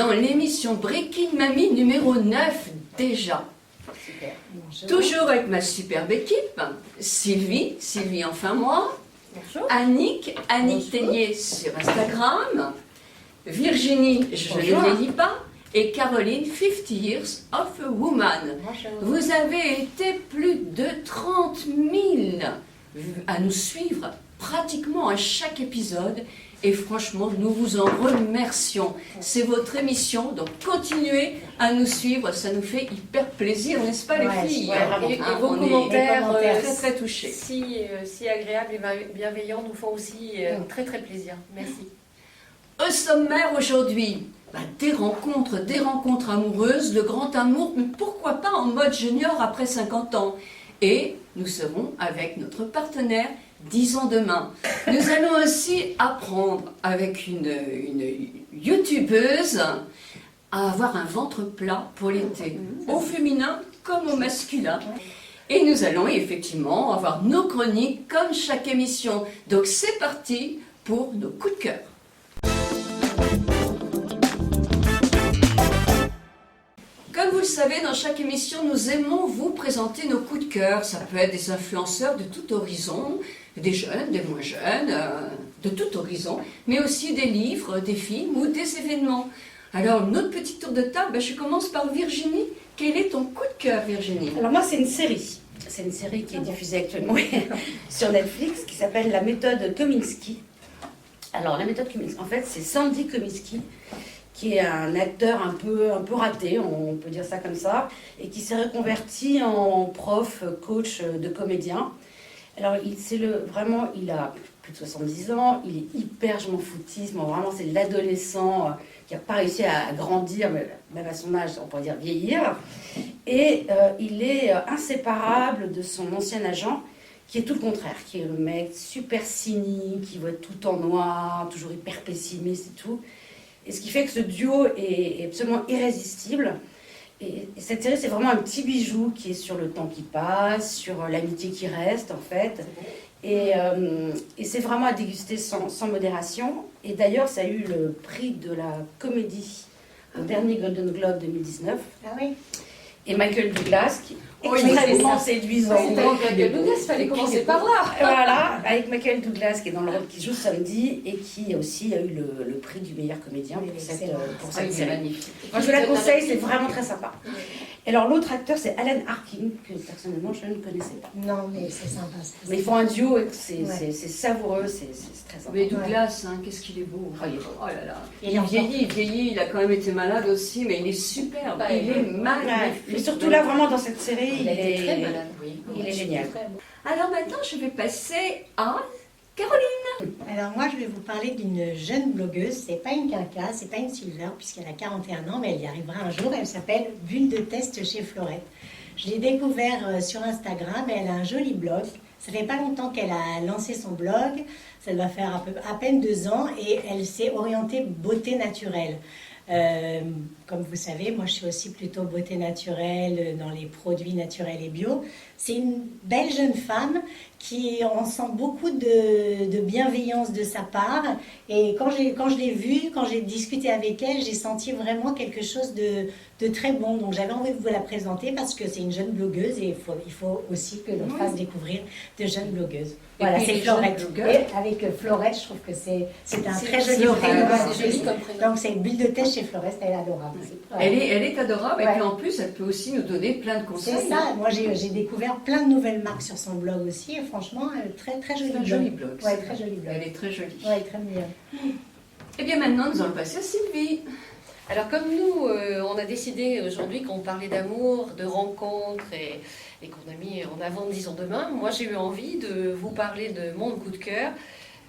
dans l'émission Breaking Mamie numéro 9 déjà. Super. Bonjour. Toujours avec ma superbe équipe, Sylvie enfin moi, Bonjour. Annick Bonjour. Tellier sur Instagram, Virginie, je ne Bonjour. les lis pas, et Caroline, 50 Years of a Woman. Bonjour. Vous avez été plus de 30 000 à nous suivre pratiquement à chaque épisode et franchement nous vous en remercions. C'est votre émission, donc continuez à nous suivre, ça nous fait hyper plaisir, n'est-ce pas les filles? ouais, Et Hein, vos on commentaires est très très touchés. si agréables et bienveillants nous font aussi très très plaisir. Merci. Au sommaire aujourd'hui, des rencontres amoureuses, le grand amour, mais pourquoi pas en mode junior après 50 ans. Et nous serons avec notre partenaire 10 ans demain. Nous allons aussi apprendre avec une youtubeuse à avoir un ventre plat pour l'été, au féminin comme au masculin. Et nous allons effectivement avoir nos chroniques comme chaque émission. Donc c'est parti pour nos coups de cœur. Comme vous le savez, dans chaque émission, nous aimons vous présenter nos coups de cœur. Ça peut être des influenceurs de tout horizon, des jeunes, des moins jeunes, de tout horizon, mais aussi des livres, des films ou des événements. Alors, notre petit tour de table, je commence par Virginie. Quel est ton coup de cœur, Virginie? Alors moi, c'est une série. C'est une série qui est diffusée actuellement sur Netflix qui s'appelle La méthode Kominsky. Alors, la méthode Kominsky, en fait, c'est Sandy Kominsky, qui est un acteur un peu raté, on peut dire ça comme ça, et qui s'est reconverti en prof, coach de comédien. Alors, il a plus de 70 ans, il est hyper je m'en foutiste, vraiment c'est l'adolescent qui n'a pas réussi à grandir, même à son âge, on pourrait dire vieillir. Et il est inséparable de son ancien agent, qui est tout le contraire, qui est le mec super cynique, qui voit tout en noir, toujours hyper pessimiste et tout. Et ce qui fait que ce duo est absolument irrésistible. Et cette série, c'est vraiment un petit bijou qui est sur le temps qui passe, sur l'amitié qui reste, en fait. Et c'est vraiment à déguster sans modération. Et d'ailleurs, ça a eu le prix de la comédie au dernier Golden Globe 2019. Ah oui. Et Michael Douglas, qui est Oui, extrêmement c'est séduisant. Il fallait commencer par là. Voilà, avec Michael Douglas qui est dans le rôle, qui joue samedi et qui aussi a eu le prix du meilleur comédien pour cette série. Magnifique. Moi, je la conseille, c'est vraiment très sympa. Et alors, l'autre acteur, c'est Alan Arkin, que personnellement, je ne connaissais pas. Non, mais c'est sympa. Mais ils font un duo, c'est savoureux, c'est très sympa. Mais Douglas, qu'est-ce qu'il est beau. Oh, il est beau. Oh là là. Il Il vieillit, il a quand même été malade aussi, mais il est superbe, il est magnifique. Mais surtout là, vraiment, dans cette série, Il a été très malade, oui. il est génial. Alors maintenant, je vais passer à Caroline. Alors moi, je vais vous parler d'une jeune blogueuse. C'est pas une quinca, c'est pas une silver, puisqu'elle a 41 ans, mais elle y arrivera un jour. Elle s'appelle Bulle de test chez Florette. Je l'ai découvert sur Instagram et elle a un joli blog. Ça fait pas longtemps qu'elle a lancé son blog. Ça doit faire à peine 2 ans et elle s'est orientée beauté naturelle. Comme vous savez, moi je suis aussi plutôt beauté naturelle dans les produits naturels et bio. C'est une belle jeune femme qui on sent beaucoup de bienveillance de sa part. Et quand je l'ai vue, quand j'ai discuté avec elle, j'ai senti vraiment quelque chose de très bon. Donc j'avais envie de vous la présenter parce que c'est une jeune blogueuse et il faut aussi que l'on fasse découvrir de jeunes blogueuses. Voilà, puis c'est les jeunes Florette. blogueuses. Et avec Florette, je trouve que c'est un très joli Florette, prénom. c'est joli comme prénom. Donc c'est une bulle de test chez Florette, elle est adorable. Voilà. Elle est adorable et Ouais. puis en plus, elle peut aussi nous donner plein de conseils. C'est ça, moi j'ai découvert plein de nouvelles marques sur son blog aussi et franchement, très très joli C'est un joli blog. Ouais, c'est très vrai. joli blog. Elle est très jolie. Ouais, très bien. Et bien maintenant, nous allons passer à Sylvie. Alors comme nous, on a décidé aujourd'hui qu'on parlait d'amour, de rencontres et qu'on a mis en avant 10 ans demain, moi j'ai eu envie de vous parler de mon coup de cœur.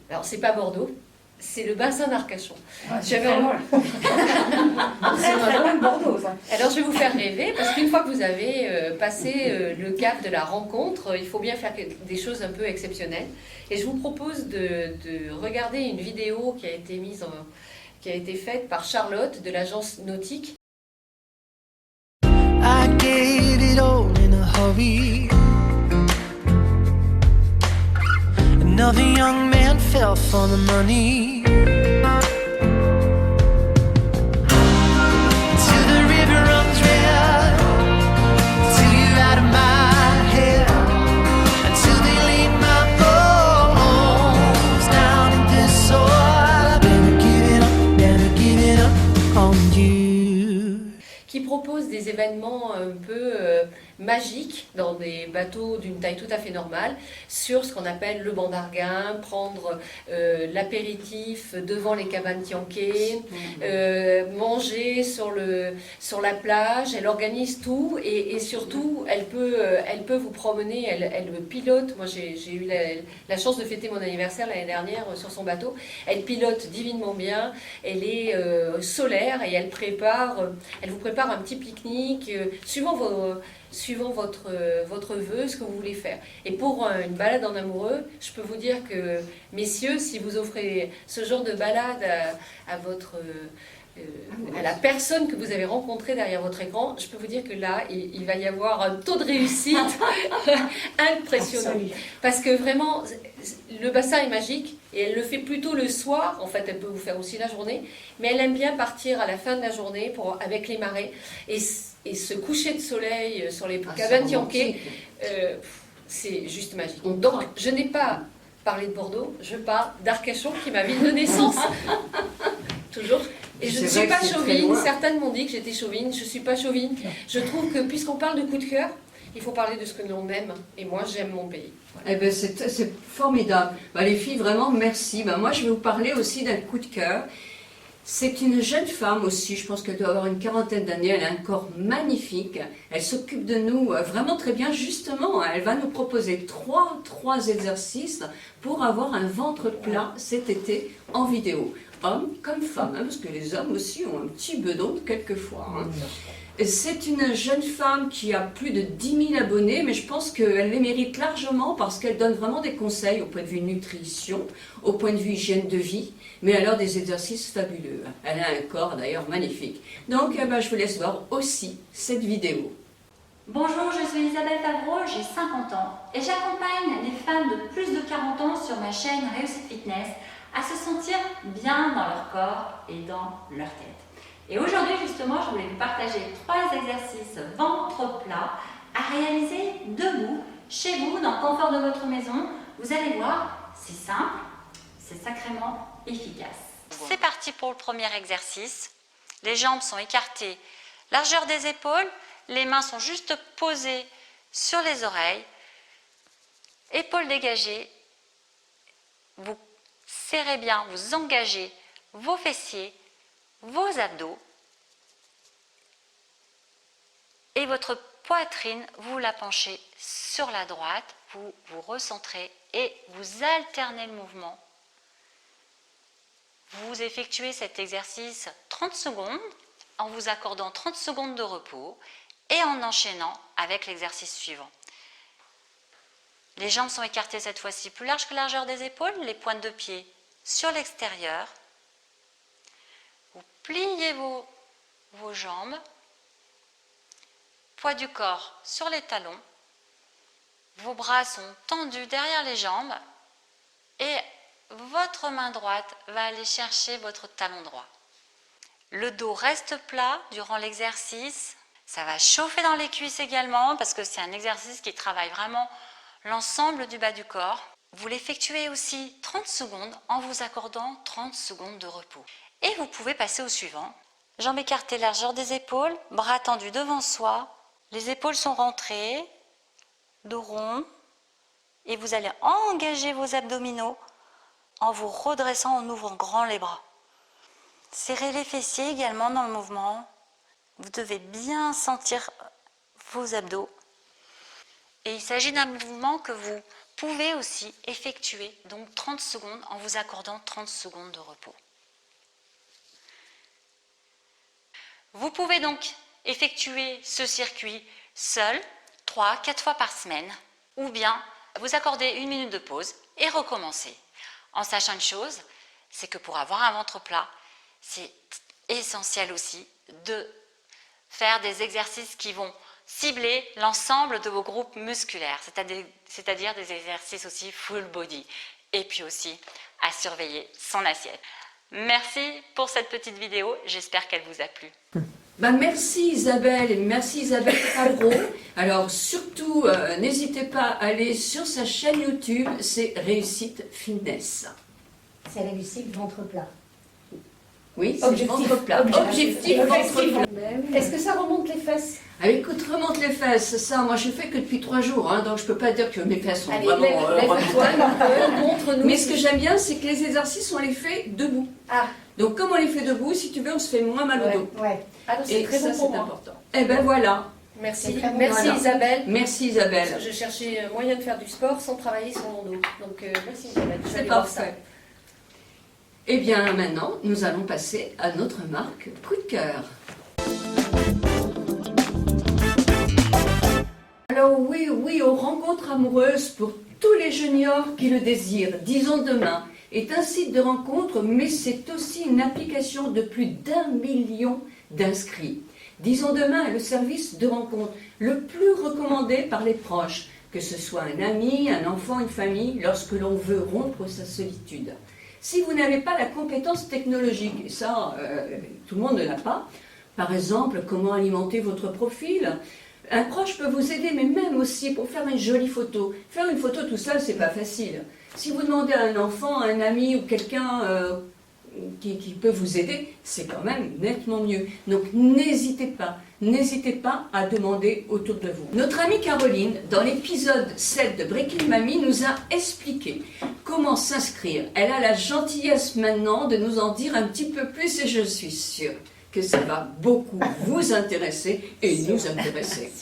Alors c'est pas Bordeaux, c'est le bassin d'Arcachon. J'avais envie- C'est vraiment Bordeaux, ça. Alors je vais vous faire rêver parce qu'une fois que vous avez passé le cap de la rencontre, il faut bien faire des choses un peu exceptionnelles. Et je vous propose de regarder une vidéo qui a été faite par Charlotte de l'agence nautique. I gave it all in a hurry. Another young man fell for the money. propose des événements un peu magiques dans des bateaux d'une taille tout à fait normale sur ce qu'on appelle le banc d'Arguin, prendre l'apéritif devant les cabanes tianquais, manger sur la plage. Elle organise tout et surtout elle peut vous promener, elle pilote. Moi j'ai eu la chance de fêter mon anniversaire l'année dernière sur son bateau. Elle pilote divinement bien, elle est solaire et elle vous prépare un petit pique-nique suivant votre vœu, ce que vous voulez faire. Et pour une balade en amoureux, je peux vous dire que, messieurs, si vous offrez ce genre de balade à la personne que vous avez rencontrée derrière votre écran, je peux vous dire que là, il va y avoir un taux de réussite impressionnant. Absolument. Parce que vraiment, le bassin est magique et elle le fait plutôt le soir. En fait, elle peut vous faire aussi la journée, mais elle aime bien partir à la fin de la journée avec les marées et ce coucher de soleil sur les cabanes tianquais, c'est juste magique. Donc, je n'ai pas parlé de Bordeaux, je parle d'Arcachon, qui est ma ville de naissance. Toujours. Et je ne suis pas chauvine. Certaines m'ont dit que j'étais chauvine. Je ne suis pas chauvine. Je trouve que puisqu'on parle de coup de cœur, il faut parler de ce que l'on aime. Et moi, j'aime mon pays. Eh ben, c'est formidable. Les filles, vraiment, merci. Moi, je vais vous parler aussi d'un coup de cœur. C'est une jeune femme aussi, je pense qu'elle doit avoir une quarantaine d'années, elle a un corps magnifique, elle s'occupe de nous vraiment très bien, justement, elle va nous proposer trois exercices pour avoir un ventre plat cet été en vidéo, hommes comme femmes, parce que les hommes aussi ont un petit bedon quelquefois. C'est une jeune femme qui a plus de 10 000 abonnés, mais je pense qu'elle les mérite largement parce qu'elle donne vraiment des conseils au point de vue nutrition, au point de vue hygiène de vie, mais alors des exercices fabuleux. Elle a un corps d'ailleurs magnifique. Donc je vous laisse voir aussi cette vidéo. Bonjour, je suis Isabelle Favreau, j'ai 50 ans et j'accompagne les femmes de plus de 40 ans sur ma chaîne Réussite Fitness à se sentir bien dans leur corps et dans leur tête. Et aujourd'hui, justement, je voulais vous partager 3 exercices ventre plat à réaliser debout, chez vous, dans le confort de votre maison. Vous allez voir, c'est simple, c'est sacrément efficace. C'est parti pour le premier exercice. Les jambes sont écartées, largeur des épaules, les mains sont juste posées sur les oreilles, épaules dégagées. Vous serrez bien, vous engagez vos fessiers, vos abdos et votre poitrine, vous la penchez sur la droite, vous vous recentrez et vous alternez le mouvement. Vous effectuez cet exercice 30 secondes en vous accordant 30 secondes de repos et en enchaînant avec l'exercice suivant. Les jambes sont écartées cette fois-ci plus large que la largeur des épaules, les pointes de pied sur l'extérieur. Vous pliez vos jambes, poids du corps sur les talons, vos bras sont tendus derrière les jambes et votre main droite va aller chercher votre talon droit. Le dos reste plat durant l'exercice, ça va chauffer dans les cuisses également parce que c'est un exercice qui travaille vraiment l'ensemble du bas du corps. Vous l'effectuez aussi 30 secondes en vous accordant 30 secondes de repos. Et vous pouvez passer au suivant. Jambes écartées, largeur des épaules, bras tendus devant soi, les épaules sont rentrées, dos rond, et vous allez engager vos abdominaux en vous redressant, en ouvrant grand les bras. Serrez les fessiers également dans le mouvement. Vous devez bien sentir vos abdos. Et il s'agit d'un mouvement que vous pouvez aussi effectuer, donc 30 secondes, en vous accordant 30 secondes de repos. Vous pouvez donc effectuer ce circuit seul, 3-4 fois par semaine, ou bien vous accorder 1 minute de pause et recommencer. En sachant une chose, c'est que pour avoir un ventre plat, c'est essentiel aussi de faire des exercices qui vont cibler l'ensemble de vos groupes musculaires, c'est-à-dire des exercices aussi full body, et puis aussi à surveiller son assiette. Merci pour cette petite vidéo, j'espère qu'elle vous a plu. Merci Isabelle, et merci Isabelle Favreau. Alors surtout, n'hésitez pas à aller sur sa chaîne YouTube, c'est Réussite Fitness. C'est réussite ventre plat. Oui, c'est Objectif. ventre plat. Objectif, ventre plat. Est-ce que ça remonte les fesses? Ah, écoute, remonte les fesses, ça, moi je fais que depuis 3 jours, hein, donc je peux pas dire que mes fesses sont Allez, vraiment lève-toi un peu, montre-nous. Mais ce que j'aime bien, c'est que les exercices, on les fait debout. Ah. Donc comme on les fait debout, si tu veux, on se fait moins mal au dos. Ouais. Ah non, c'est Et très ça, bon pour c'est moi. important. Eh ben voilà. Merci, C'est très bon. merci Voilà. Isabelle. Merci Isabelle. Je cherchais moyen de faire du sport sans travailler sur mon dos. Donc merci Isabelle. Je vais C'est aller voir ça. parfait. Eh bien maintenant, nous allons passer à notre marque coup de cœur. Alors oui, aux rencontres amoureuses pour tous les juniors qui le désirent. Disons Demain est un site de rencontres, mais c'est aussi une application de plus d'1 million d'inscrits. Disons Demain est le service de rencontre le plus recommandé par les proches, que ce soit un ami, un enfant, une famille, lorsque l'on veut rompre sa solitude. Si vous n'avez pas la compétence technologique, et ça, tout le monde ne l'a pas, par exemple, comment alimenter votre profil, un proche peut vous aider, mais même aussi pour faire une jolie photo. Faire une photo tout seul, c'est pas facile. Si vous demandez à un enfant, à un ami ou quelqu'un qui peut vous aider, c'est quand même nettement mieux. Donc n'hésitez pas à demander autour de vous. Notre amie Caroline, dans l'épisode 7 de Breaking Mamie, nous a expliqué comment s'inscrire. Elle a la gentillesse maintenant de nous en dire un petit peu plus et je suis sûre que ça va beaucoup vous intéresser et nous intéresser.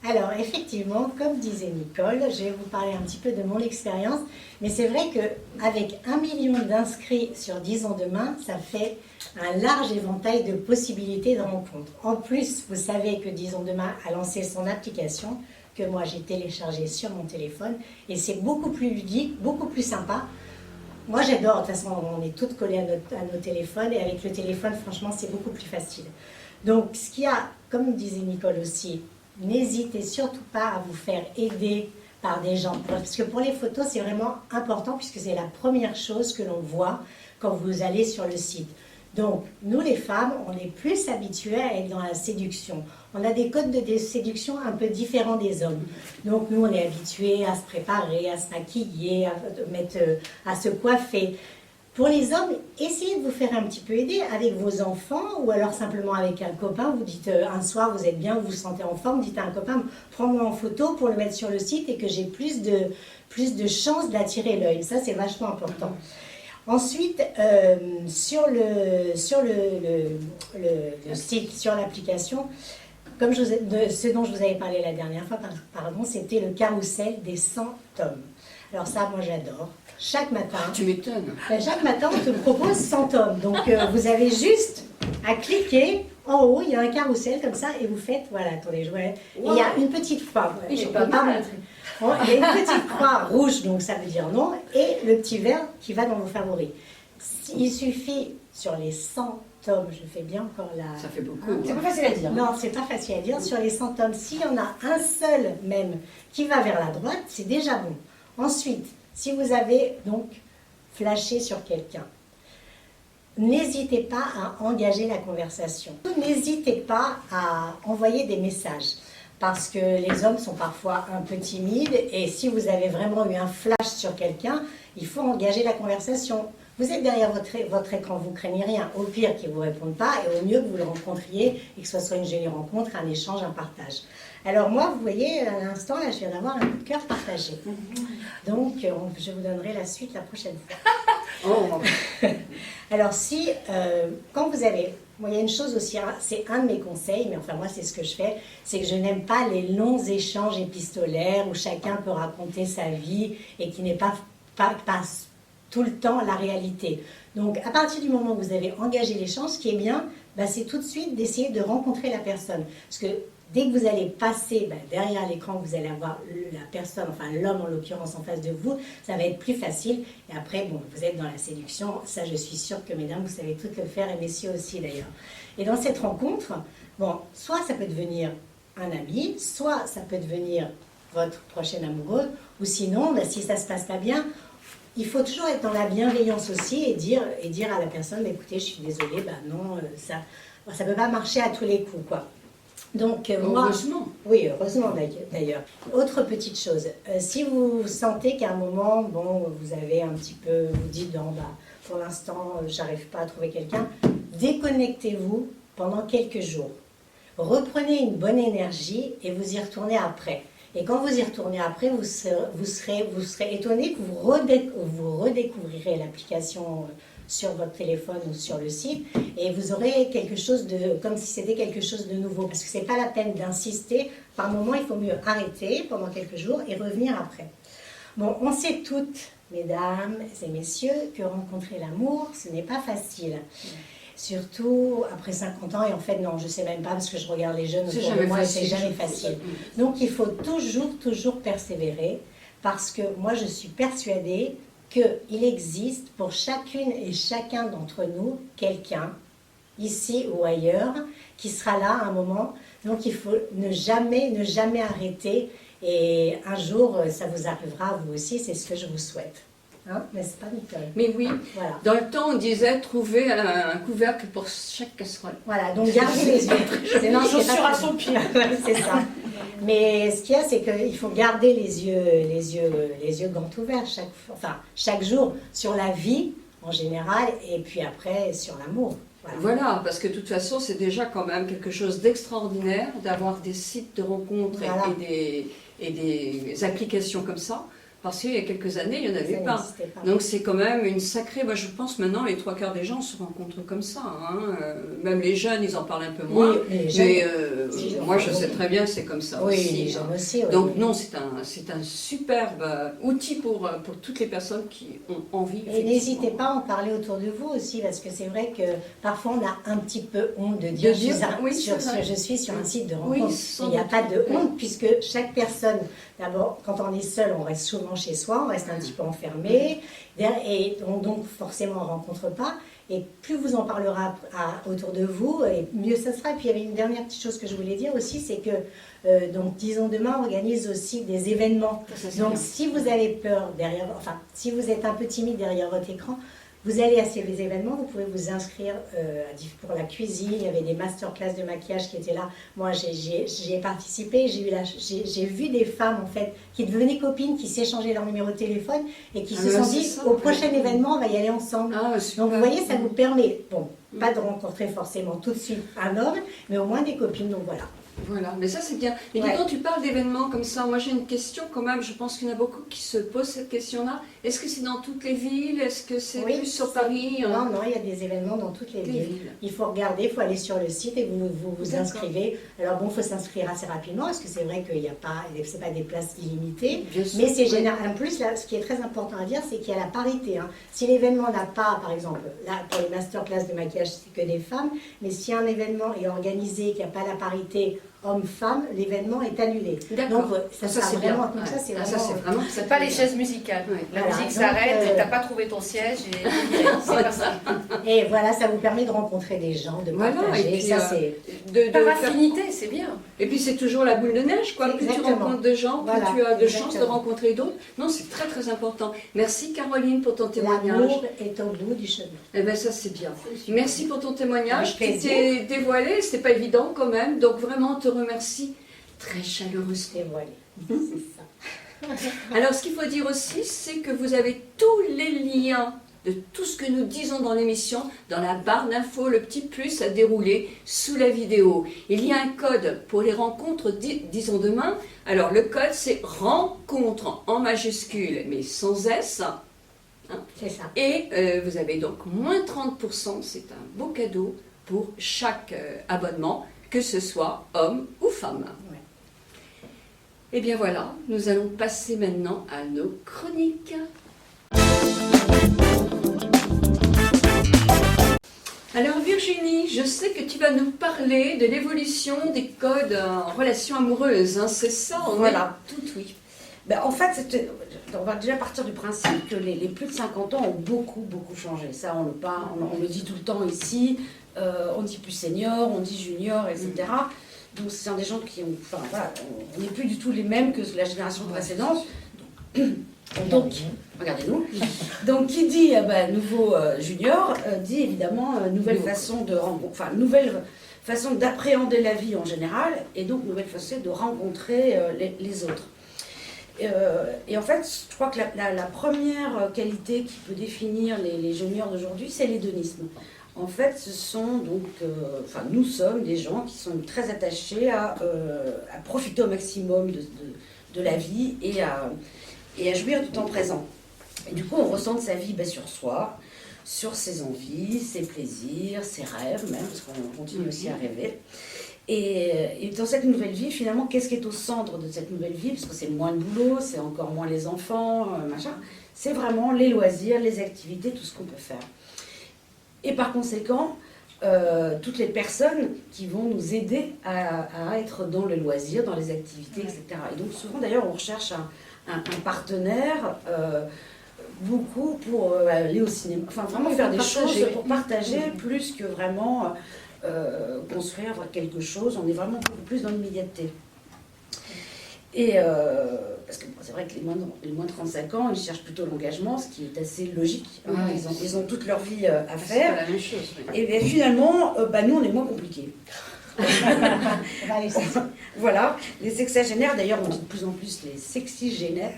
Alors, effectivement, comme disait Nicole, je vais vous parler un petit peu de mon expérience, mais c'est vrai qu'avec 1 million d'inscrits sur Disons Demain, ça fait un large éventail de possibilités de rencontres. En plus, vous savez que Disons Demain a lancé son application, que moi j'ai téléchargée sur mon téléphone, et c'est beaucoup plus ludique, beaucoup plus sympa. Moi j'adore, de toute façon on est toutes collées à nos téléphones, et avec le téléphone, franchement, c'est beaucoup plus facile. Donc, ce qu'il y a, comme disait Nicole aussi, n'hésitez surtout pas à vous faire aider par des gens. Parce que pour les photos, c'est vraiment important puisque c'est la première chose que l'on voit quand vous allez sur le site. Donc, nous les femmes, on est plus habituées à être dans la séduction. On a des codes de séduction un peu différents des hommes. Donc, nous, on est habitués à se préparer, à se maquiller, à se coiffer. Pour les hommes, essayez de vous faire un petit peu aider avec vos enfants ou alors simplement avec un copain. Vous dites un soir, vous êtes bien, vous vous sentez en forme, dites à un copain, prends-moi en photo pour le mettre sur le site et que j'ai plus de chances d'attirer l'œil. Ça, c'est vachement important. Ensuite, sur le site, sur l'application, comme ce dont je vous avais parlé la dernière fois, pardon, c'était le carrousel des 100 tomes. Alors ça, moi, j'adore. Chaque matin, Tu m'étonnes. chaque matin, on te propose 100 tomes. Donc, vous avez juste à cliquer. En haut, il y a un carrousel comme ça et vous faites, voilà, attendez, je vois. Et il y a une petite croix. Oui, Je c'est peux pas pas mal. montrer. Bon, il y a une petite croix rouge, donc ça veut dire non, et le petit vert qui va dans vos favoris. Il suffit sur les 100 tomes, je fais bien encore la... Ça fait beaucoup. C'est hein. pas facile à dire. Non, c'est pas facile à dire. Sur les 100 tomes, s'il y en a un seul même qui va vers la droite, c'est déjà bon. Ensuite, si vous avez donc flashé sur quelqu'un, n'hésitez pas à engager la conversation. N'hésitez pas à envoyer des messages parce que les hommes sont parfois un peu timides et si vous avez vraiment eu un flash sur quelqu'un, il faut engager la conversation. Vous êtes derrière votre écran, vous craignez rien. Au pire qu'ils ne vous répondent pas et au mieux que vous le rencontriez et que ce soit une jolie rencontre, un échange, un partage. Alors moi, vous voyez, à l'instant, là, je viens d'avoir un coup de cœur partagé. Donc, je vous donnerai la suite la prochaine fois. Oh. Alors si, quand vous avez... Moi, il y a une chose aussi, hein, c'est un de mes conseils, mais enfin moi c'est ce que je fais, c'est que je n'aime pas les longs échanges épistolaires où chacun peut raconter sa vie et qui n'est pas tout le temps la réalité. Donc à partir du moment où vous avez engagé l'échange, ce qui est bien, bah, c'est tout de suite d'essayer de rencontrer la personne. Parce que dès que vous allez passer derrière l'écran, vous allez avoir la personne, enfin l'homme en l'occurrence en face de vous, ça va être plus facile. Et après, bon, vous êtes dans la séduction, ça je suis sûre que mesdames, vous savez toutes le faire et messieurs aussi d'ailleurs. Et dans cette rencontre, bon, soit ça peut devenir un ami, soit ça peut devenir votre prochain amoureux, ou sinon, si ça se passe pas bien, il faut toujours être dans la bienveillance aussi et dire à la personne, écoutez, je suis désolée, non, ça peut pas marcher à tous les coups, quoi. Donc, moi, Heureusement. oui, heureusement d'ailleurs. Autre petite chose, si vous sentez qu'à un moment, bon, vous avez un petit peu, vous dites, non, pour l'instant, j'arrive pas à trouver quelqu'un, déconnectez-vous pendant quelques jours. Reprenez une bonne énergie et vous y retournez après. Et quand vous y retournez après, vous serez étonné que vous redécouvrirez l'application sur votre téléphone ou sur le site et vous aurez quelque chose comme si c'était quelque chose de nouveau. Parce que ce n'est pas la peine d'insister. Par moment, il faut mieux arrêter pendant quelques jours et revenir après. Bon, on sait toutes, mesdames et messieurs, que rencontrer l'amour, ce n'est pas facile. Surtout après 50 ans, et en fait, non, je ne sais même pas, parce que je regarde les jeunes autour de moi, c'est jamais facile. Donc, il faut toujours persévérer, parce que moi, je suis persuadée qu'il existe pour chacune et chacun d'entre nous, quelqu'un, ici ou ailleurs, qui sera là à un moment. Donc, il faut ne jamais arrêter, et un jour, ça vous arrivera à vous aussi, c'est ce que je vous souhaite. Hein, n'est-ce pas, Nicole? Mais oui, voilà. Dans le temps, on disait trouver un couvercle pour chaque casserole. Voilà, donc gardez les yeux. C'est une chaussure à son pied. C'est ça. Mais ce qu'il y a, c'est qu'il faut garder les yeux grands ouverts chaque jour sur la vie en général et puis après sur l'amour. Voilà, parce que de toute façon, c'est déjà quand même quelque chose d'extraordinaire d'avoir des sites de rencontres et des applications comme ça. Parce qu'il y a quelques années, il n'y en avait pas. Donc c'est quand même une sacrée... Moi, je pense maintenant, les 3/4 des gens se rencontrent comme ça. Hein. Même les jeunes, ils en parlent un peu moins. Oui, mais moi, je sais très bien que c'est comme ça aussi. Les jeunes aussi. Oui. Donc non, c'est un superbe outil pour toutes les personnes qui ont envie. Et n'hésitez pas à en parler autour de vous aussi, parce que c'est vrai que parfois, on a un petit peu honte de dire je suis sur un site de rencontre. Oui, il n'y a pas de honte, puisque chaque personne... D'abord, quand on est seul, on reste souvent chez soi, on reste un petit peu enfermé, et donc forcément on ne rencontre pas. Et plus vous en parlerez autour de vous, et mieux ça sera. Et puis il y avait une dernière petite chose que je voulais dire aussi, c'est que donc Disons Demain organise aussi des événements. Donc si vous avez peur si vous êtes un peu timide derrière votre écran, vous allez à ces événements, vous pouvez vous inscrire pour la cuisine. Il y avait des masterclass de maquillage qui étaient là. Moi, j'y ai participé. J'ai vu des femmes, en fait, qui devenaient copines, qui s'échangeaient leur numéro de téléphone et qui se sont dit, au prochain événement, on va y aller ensemble. Donc, vous voyez, ça vous permet, pas de rencontrer forcément tout de suite un homme, mais au moins des copines. Donc, voilà. Voilà, mais ça c'est bien. Et quand tu parles d'événements comme ça, moi j'ai une question quand même, je pense qu'il y en a beaucoup qui se posent cette question-là. Est-ce que c'est dans toutes les villes? Est-ce que c'est plus sur Paris? Non, il y a des événements dans toutes les villes. Il faut regarder, il faut aller sur le site et vous inscrivez. Alors bon, il faut s'inscrire assez rapidement, parce que c'est vrai qu'il n'y a pas, c'est pas des places illimitées. Mais c'est général. En plus, là, ce qui est très important à dire, c'est qu'il y a la parité. Hein. Si l'événement n'a pas, par exemple, là pour les masterclass de maquillage, c'est que des femmes, mais si un événement est organisé, qu'il n'y a pas la parité homme-femme, l'événement est annulé. D'accord. Donc ça c'est vraiment comme ça, c'est vraiment... C'est pas les chaises musicales. La musique s'arrête et t'as pas trouvé ton siège et c'est pas ça. Et voilà, ça vous permet de rencontrer des gens, de partager. Et puis, ça c'est par affinité, c'est bien. Et puis c'est toujours la boule de neige, quoi. Plus tu rencontres de gens, plus tu as de chances de rencontrer d'autres. Non, c'est très très important. Merci Caroline pour ton témoignage. L'amour est au bout du chemin. Eh bien ça c'est bien. Merci pour ton témoignage. Tu t'es dévoilé, c'était pas évident quand même. Donc vraiment te remercie très chaleureusement. Dévoilé. C'est ça. Alors ce qu'il faut dire aussi, c'est que vous avez tous les liens de tout ce que nous disons dans l'émission, dans la barre d'infos, le petit plus à dérouler sous la vidéo. Il y a un code pour les rencontres Disons Demain. Alors le code c'est rencontre en majuscule mais sans S. Hein. C'est ça. Et vous avez donc moins 30%, c'est un beau cadeau pour chaque abonnement, que ce soit homme ou femme. Ouais. Et bien voilà, nous allons passer maintenant à nos chroniques. Alors Virginie, je sais que tu vas nous parler de l'évolution des codes en relation amoureuse, hein, c'est ça? Voilà, tout oui. Ben, en fait, on va déjà partir du principe que les plus de 50 ans ont beaucoup changé. Ça, on le dit tout le temps ici. On dit plus senior, on dit junior, etc. Donc, ce sont des gens qui ont... Enfin, voilà, on n'est plus du tout les mêmes que la génération précédente. Donc, regardez-nous. Donc, qui dit nouveau junior, dit évidemment nouvelle façon de rencontrer... Enfin, nouvelle façon d'appréhender la vie en général, et donc nouvelle façon de rencontrer les autres. Et en fait, je crois que la première qualité qui peut définir les juniors d'aujourd'hui, c'est l'hédonisme. En fait, ce sont donc, nous sommes des gens qui sont très attachés à profiter au maximum de la vie et à jouir du temps présent. Et du coup, on ressent sa vie sur soi, sur ses envies, ses plaisirs, ses rêves même, parce qu'on continue aussi à rêver. Et dans cette nouvelle vie, finalement, qu'est-ce qui est au centre de cette nouvelle vie? Parce que c'est moins de boulot, c'est encore moins les enfants, machin. C'est vraiment les loisirs, les activités, tout ce qu'on peut faire. Et par conséquent, toutes les personnes qui vont nous aider à être dans le loisir, dans les activités, etc. Et donc souvent, d'ailleurs, on recherche un partenaire beaucoup pour aller au cinéma, enfin vraiment faire des choses pour partager plus que vraiment construire quelque chose. On est vraiment beaucoup plus dans l'immédiateté. Et parce que c'est vrai que les moins de 35 ans, ils cherchent plutôt l'engagement, ce qui est assez logique. Hein. Ils ont toute leur vie à faire. C'est pas la même chose. Oui. Et bien, finalement, nous, on est moins compliqués. Voilà, les sexagénaires, d'ailleurs, on dit de plus en plus les sexygénaires.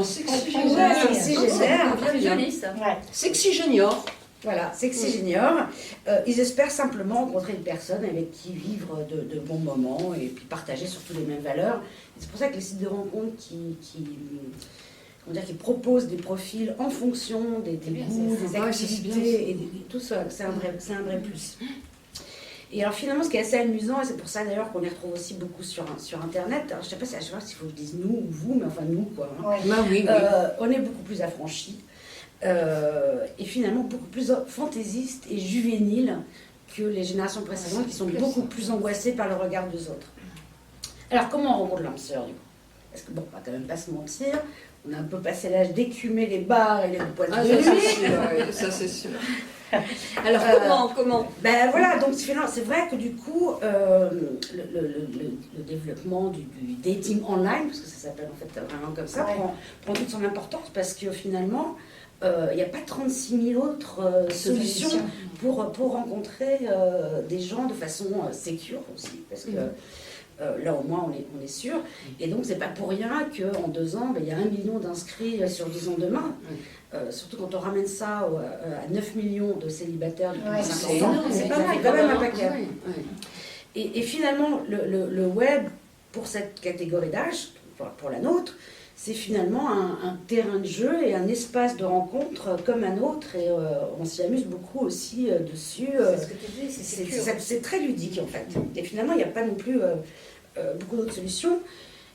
Sexygénaires. C'est joli ça. Sexy junior. Voilà, sexygénieurs. Ils espèrent simplement rencontrer une personne avec qui vivre de bons moments et puis partager surtout les mêmes valeurs. Et c'est pour ça que les sites de rencontres qui proposent des profils en fonction des goûts, des activités et tout ça, c'est un vrai plus. Et alors finalement, ce qui est assez amusant, et c'est pour ça d'ailleurs qu'on les retrouve aussi beaucoup sur Internet, alors je ne sais pas s'il faut que je dise nous ou vous, mais enfin nous quoi. Hein. Oui. On est beaucoup plus affranchis. Et finalement beaucoup plus fantaisistes et juvéniles que les générations précédentes qui sont beaucoup plus angoissées par le regard des autres. Alors comment on rencontre l'âme sœur du coup? Parce que bon, on va quand même pas se mentir, on a un peu passé l'âge d'écumer les bars et les boîtes de nuit. Ça c'est sûr. Alors comment Ben voilà, donc c'est vrai que du coup, le développement du dating online, parce que ça s'appelle en fait vraiment comme ça, prend toute son importance parce que finalement, il n'y a pas 36 000 autres solutions pour rencontrer des gens de façon sécure aussi, parce que là au moins on est sûr. Et donc c'est pas pour rien qu'en 2 ans, il y a 1 million d'inscrits sur Disons Demain. Surtout quand on ramène ça à 9 millions de célibataires depuis 50 ans, c'est pas mal, quand même un paquet. Et finalement, le web, pour cette catégorie d'âge, pour la nôtre, c'est finalement un terrain de jeu et un espace de rencontre comme un autre, et on s'y amuse beaucoup aussi dessus. C'est ce que tu dis, c'est très ludique en fait. Et finalement, il n'y a pas non plus beaucoup d'autres solutions.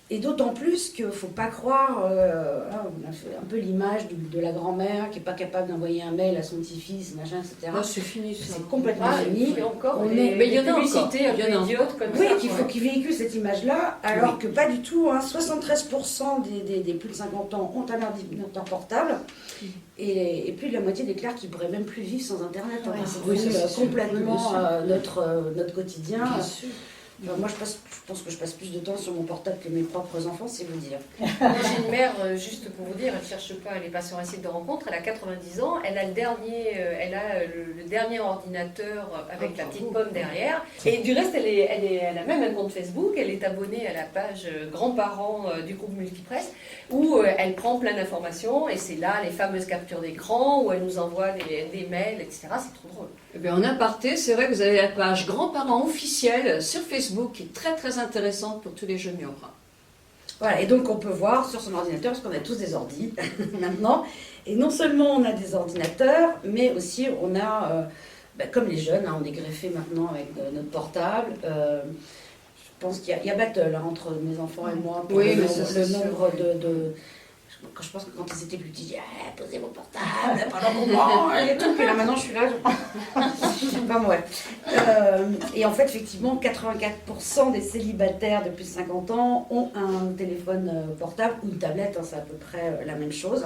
Et d'autant plus qu'il ne faut pas croire, on a fait un peu l'image de la grand-mère qui n'est pas capable d'envoyer un mail à son petit-fils, machin, etc. C'est fini ça. C'est complètement fini. Mais il y en a encore. Il y en a idiotes comme oui, ça. qui véhicule cette image-là, alors que pas du tout. 73% des plus de 50 ans ont un ordinateur portable. Et plus de la moitié déclarent qu'ils ne pourraient même plus vivre sans Internet. C'est complètement notre quotidien. Moi, je pense que je passe plus de temps sur mon portable que mes propres enfants, c'est vous dire. Moi, j'ai une mère, juste pour vous dire, elle ne cherche pas, elle n'est pas sur un site de rencontre, elle a 90 ans, elle a le dernier ordinateur avec la petite pomme derrière. Et du reste, elle a même un compte Facebook, elle est abonnée à la page grands-parents du groupe Multipresse, où elle prend plein d'informations, et c'est là les fameuses captures d'écran, où elle nous envoie des mails, etc. C'est trop drôle. Eh bien, en aparté, c'est vrai que vous avez la page grands-parents officiels sur Facebook qui est très très intéressante pour tous les juniors. Voilà, et donc on peut voir sur son ordinateur, parce qu'on a tous des ordis maintenant, et non seulement on a des ordinateurs, mais aussi on a, comme les jeunes, on est greffé maintenant avec notre portable. Je pense qu'il y a battle entre mes enfants et moi pour le nombre de quand je pense que quand ils étaient plus petits, posez vos portables pendant qu'on mange et tout. Puis là maintenant je suis là. Enfin ouais. Et en fait, effectivement, 84% des célibataires de plus de 50 ans ont un téléphone portable ou une tablette, c'est à peu près la même chose.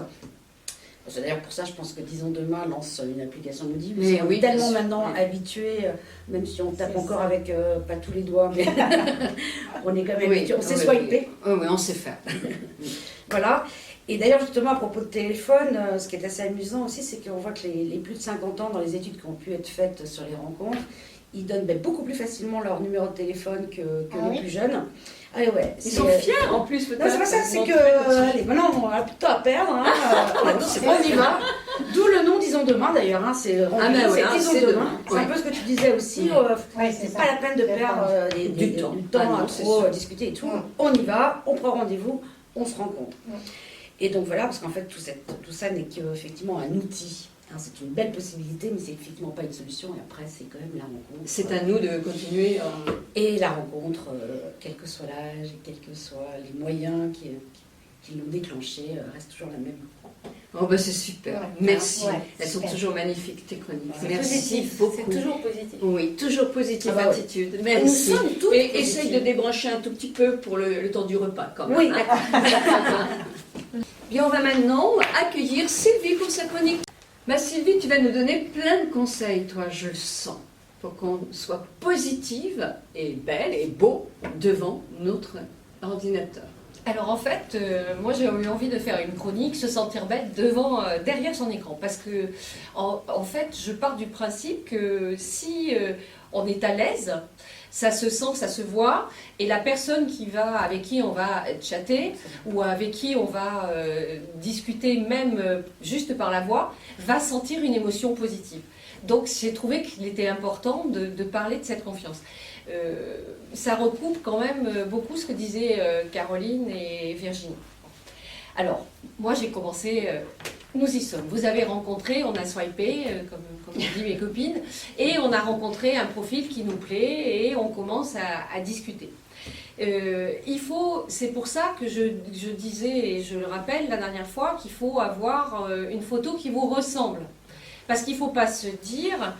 C'est d'ailleurs pour ça, je pense que Disons Demain lance une application audible. On est tellement maintenant habitués, même si on tape encore avec pas tous les doigts, mais on est quand même habitués. On sait swiper. Oui, on sait faire. Voilà. Et d'ailleurs, justement, à propos de téléphone, ce qui est assez amusant aussi, c'est qu'on voit que les plus de 50 ans, dans les études qui ont pu être faites sur les rencontres, ils donnent beaucoup plus facilement leur numéro de téléphone que Ah les oui plus jeunes. Ah ouais, Ils sont fiers en plus, peut-être. Non, c'est pas ça, c'est Montrer que allez, maintenant on a plus de temps à perdre. Hein, on y va. D'où le nom Disons Demain d'ailleurs. Hein, c'est Disons c'est Demain. demain. C'est un peu ce que tu disais aussi. Ouais, C'est pas la peine de perdre Du temps. Ah non, à c'est trop sûr. discuter et tout. Ouais. On y va, on prend rendez-vous, on se rencontre. Ouais. Et donc voilà, parce qu'en fait tout ça n'est qu'effectivement un outil. Hein, c'est une belle possibilité, mais c'est effectivement pas une solution. Et après, c'est quand même la rencontre. C'est à nous de continuer. Et la rencontre, quel que soit l'âge, et quels que soient les moyens qui l'ont déclenché, reste toujours la même. Oh bah c'est super. Ouais. Merci. Ouais, Elles sont super. toujours magnifiques, tes chroniques. C'est Merci Positif, beaucoup. c'est toujours positif. Oui, toujours positive Ah bah ouais. attitude. Nous Merci. sommes toutes Et positives. essaye de débrancher un tout petit peu pour le temps du repas quand même. Oui, hein. d'accord. Bien, on va maintenant accueillir Sylvie pour sa chronique. Ma Sylvie, tu vas nous donner plein de conseils, toi, je le sens, pour qu'on soit positive et belle et beau devant notre ordinateur. Alors en fait, moi j'ai eu envie de faire une chronique, se sentir belle derrière son écran. Parce que en fait, je pars du principe que si on est à l'aise, ça se sent, ça se voit, et la personne avec qui on va chatter ou avec qui on va discuter même juste par la voix, va sentir une émotion positive. Donc j'ai trouvé qu'il était important de parler de cette confiance. Ça recoupe quand même beaucoup ce que disaient Caroline et Virginie. Alors, moi j'ai commencé, nous y sommes. Vous avez rencontré, on a swipé, comme on dit mes copines, et on a rencontré un profil qui nous plaît et on commence à discuter. C'est pour ça que je disais, et je le rappelle la dernière fois, qu'il faut avoir une photo qui vous ressemble. Parce qu'il ne faut pas se dire...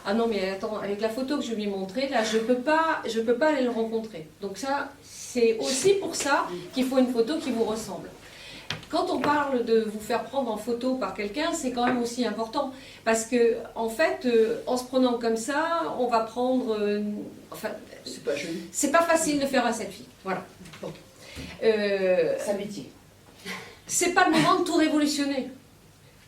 ah non mais attends, avec la photo que je lui ai montrée, là je peux pas aller le rencontrer. Donc ça, c'est aussi pour ça qu'il faut une photo qui vous ressemble. Quand on parle de vous faire prendre en photo par quelqu'un, c'est quand même aussi important. Parce que en fait, en se prenant comme ça, on va prendre... enfin, C'est pas joli. c'est pas facile de faire un selfie. Voilà. Bon. Sa métier. C'est pas le moment de tout révolutionner.